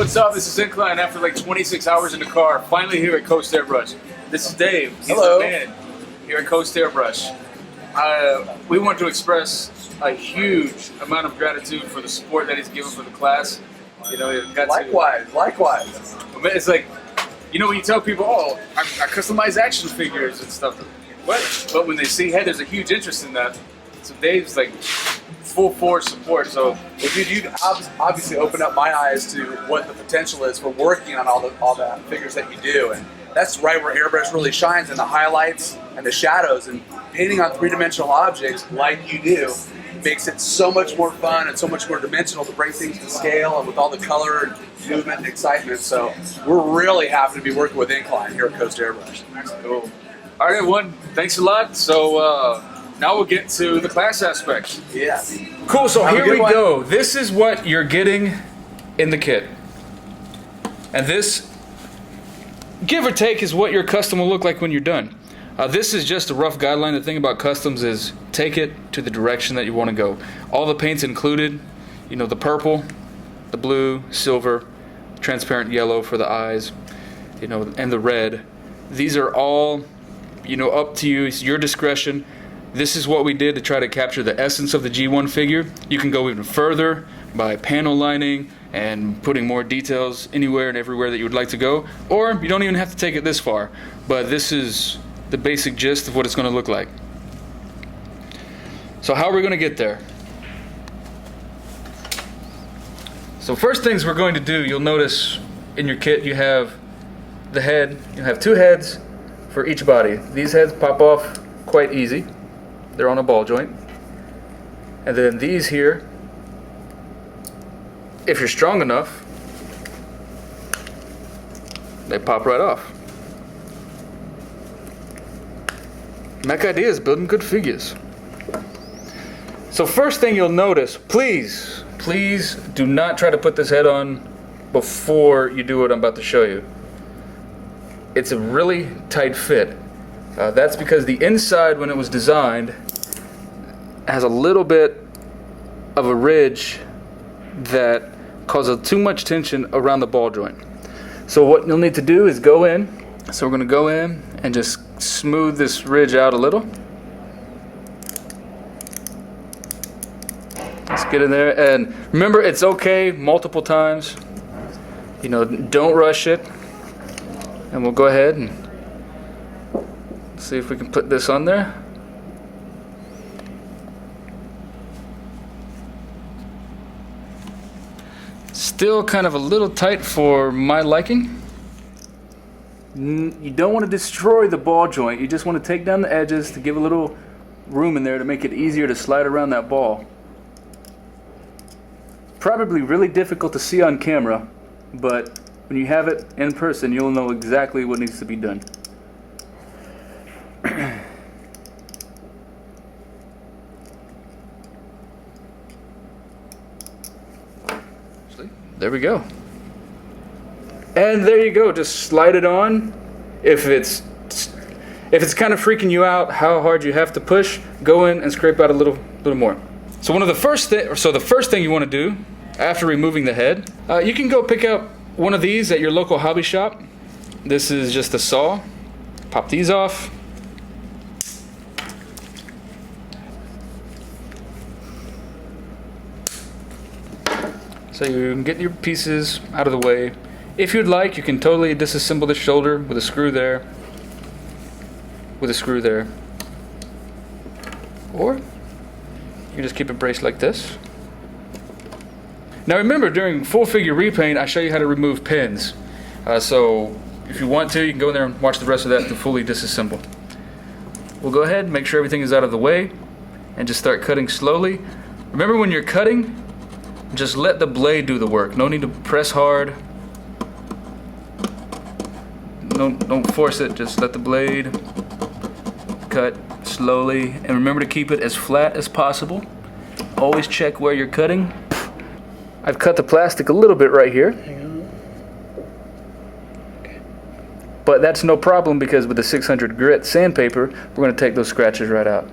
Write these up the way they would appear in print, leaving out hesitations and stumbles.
what's up? This is Incline after like 26 hours in the car, finally here at Coast Airbrush. This is Dave. He's Hello. the man here at Coast Airbrush. We want to express a huge amount of gratitude for the support that he's given for the class. You know, it got Likewise. It's like, you know, when you tell people, oh, I customize action figures and stuff. What? But when they see, hey, there's a huge interest in that. So Dave's like full force support. So Well, dude, you obviously opened up my eyes to what the potential is for working on all the figures that you do, and that's right where airbrush really shines, in the highlights and the shadows. And painting on three-dimensional objects like you do makes it so much more fun and so much more dimensional to bring things to scale, and with all the color and movement and excitement. So we're really happy to be working with Incline here at Coast Airbrush. cool. All right, everyone. Thanks a lot. So now we'll get to the class aspects. Yeah. Cool, so Have a here good we one. go. This is what you're getting in the kit. And this, give or take, is what your custom will look like when you're done. This is just a rough guideline. The thing about customs is take it to the direction that you want to go. All the paints included, you know, the purple, the blue, silver, transparent yellow for the eyes, you know, and the red. These are all, you know, up to you. It's your discretion. This is what we did to try to capture the essence of the G1 figure. You can go even further by panel lining and putting more details anywhere and everywhere that you would like to go, or you don't even have to take it this far. But this is the basic gist of what it's going to look like. So how are we going to get there? So first things we're going to do, you'll notice in your kit you have the head. You have two heads for each body. These heads pop off quite easy. They're on a ball joint. And then these here, if you're strong enough, they pop right off. MECH Ideas, building good figures. So first thing you'll notice, please do not try to put this head on before you do what I'm about to show you. It's a really tight fit. That's because the inside, when it was designed, has a little bit of a ridge that causes too much tension around the ball joint. So what you'll need to do is go in. So we're going to go in and just smooth this ridge out a little. Let's get in there, and remember, it's okay multiple times. You know, don't rush it. And we'll go ahead and see if we can put this on there. Still kind of a little tight for my liking. You don't want to destroy the ball joint. You just want to take down the edges to give a little room in there to make it easier to slide around that ball. Probably really difficult to see on camera, but when you have it in person, you'll know exactly what needs to be done. There we go. And there you go, just slide it on. If it's kind of freaking you out how hard you have to push, go in and scrape out a little more. So the first thing you want to do after removing the head, you can go pick up one of these at your local hobby shop. This is just a saw. Pop these off. So you can get your pieces out of the way. If you'd like, you can totally disassemble the shoulder with a screw there. Or you can just keep it braced like this. Now remember, during full figure repaint, I show you how to remove pins. So if you want to, you can go in there and watch the rest of that to fully disassemble. We'll go ahead and make sure everything is out of the way and just start cutting slowly. Remember, when you're cutting, just let the blade do the work. No need to press hard. Don't force it, just let the blade cut slowly. And remember to keep it as flat as possible. Always check where you're cutting. I've cut the plastic a little bit right here. But that's no problem, because with the 600 grit sandpaper, we're going to take those scratches right out.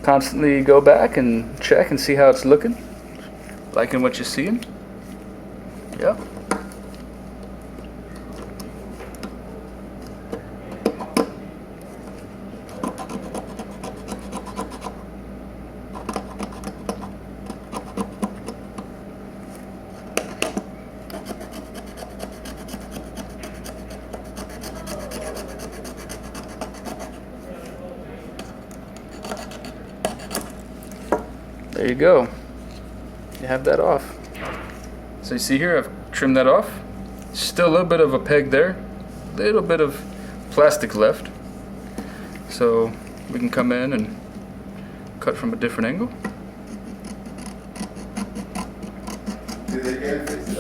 constantly go back and check and see how it's looking. Liking what you're seeing? Yeah. There you go. You have that off. So you see here, I've trimmed that off. Still a little bit of a peg there. A little bit of plastic left. So we can come in and cut from a different angle. Did they get it fixed?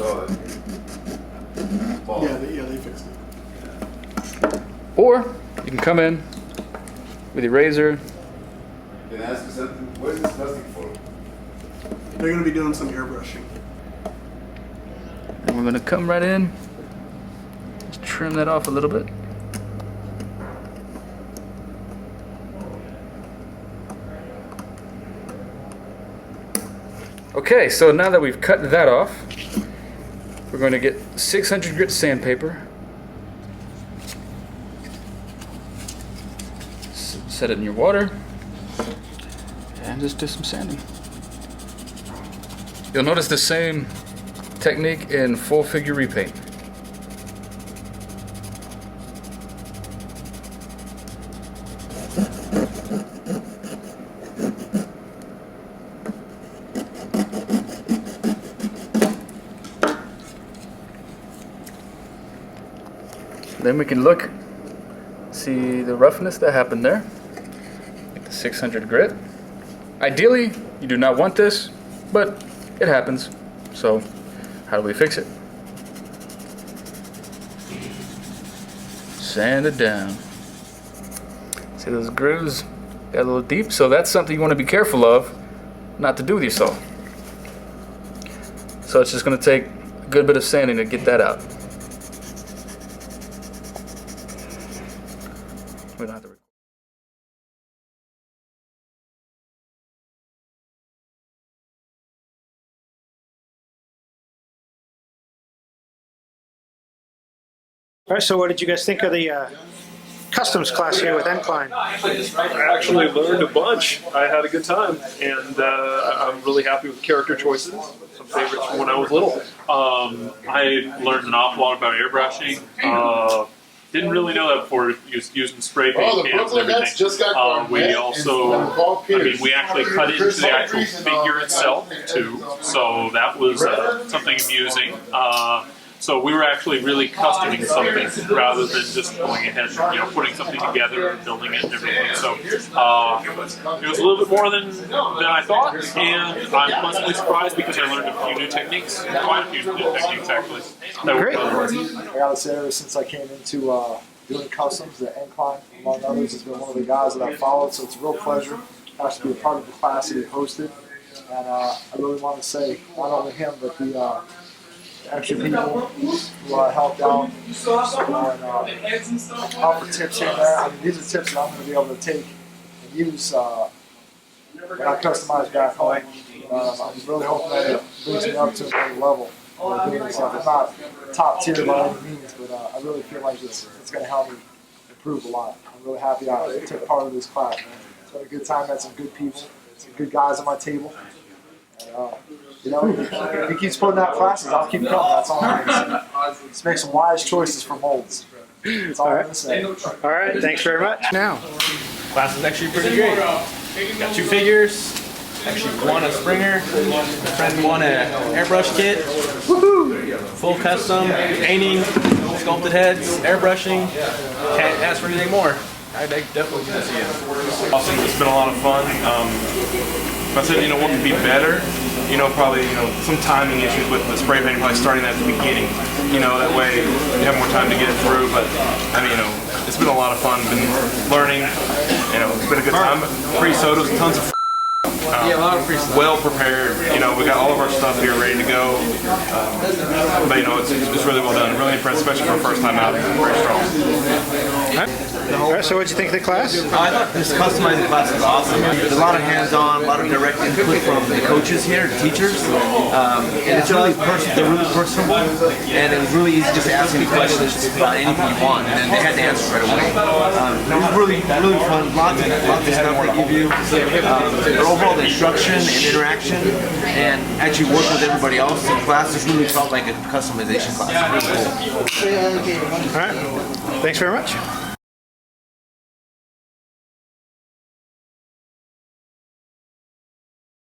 Yeah, they fixed it. Or you can come in with your razor. Can I ask you something? What is this plastic for? They're going to be doing some airbrushing. And we're going to come right in. Just trim that off a little bit. Okay, so now that we've cut that off, we're going to get 600 grit sandpaper. Set it in your water. And just do some sanding. You'll notice the same technique in full figure repaint. Then we can look, see the roughness that happened there. Like the 600 grit. Ideally, you do not want this, but it happens. So, how do we fix it? Sand it down. See those grooves got a little deep, so that's something you want to be careful of not to do with your saw. So it's just going to take a good bit of sanding to get that out. We don't have to. All right, so what did you guys think of the customs class here with Incline? I actually learned a bunch. I had a good time, and I'm really happy with character choices. Some favorites from when I was little. I learned an awful lot about airbrushing. Didn't really know that before using spray paint cans and everything. Just got we also, we actually cut into the actual figure itself too, so that was something amusing. So we were actually really customing something rather than just going ahead and putting something together and building it and everything. So it was a little bit more than I thought, and I'm pleasantly surprised because I learned a few new techniques, quite a few new techniques actually. Great. I gotta say, ever since I came into doing customs, the Incline, among others, has been one of the guys that I've followed. So it's a real pleasure to be a part of the class that he hosted. And I really want to say not only him, but the extra people who helped out and offer tips here and there. I mean, these are tips that I'm going to be able to take and use when I customize back home. I'm really hoping that it brings me up to another level. Doing stuff. It's not top tier by any means, but I really feel like it's going to help me improve a lot. I'm really happy I took part of this class, man. It's been a good time. Met some good people, some good guys at my table. And, if he keeps putting out classes, I'll keep coming. That's all I'm going to say. Let's make some wise choices for molds. That's all I'm going to say. All right, thanks very much. Now, Class is actually pretty great. Got 2 figures. Actually, one a Springer. My friend won an airbrush kit. Woohoo! Full custom, painting, sculpted heads, airbrushing. Can't ask for anything more. I definitely want to see it. Awesome. It's been a lot of fun. If I said, what could be better, probably, some timing issues with the spray painting, probably starting at the beginning. That way you have more time to get it through. But it's been a lot of fun. Been learning. It's been a good time. Free sodas, tons of well prepared. You know, we got all of our stuff here ready to go. But you know, it's really well done. Really impressed, especially for a first time out. Very strong. All right, so what'd you think of the class? I thought this customizing class was awesome. There's a lot of hands-on, a lot of direct input from the coaches here, the teachers, and it's really they're really personable, and it was really easy just to ask any questions about anything you want, and they had to answer right away. It was really fun, lots of stuff they give you. Their overall instruction and interaction, and actually working with everybody else in class just really felt like a customization class. Really cool. All right, thanks very much.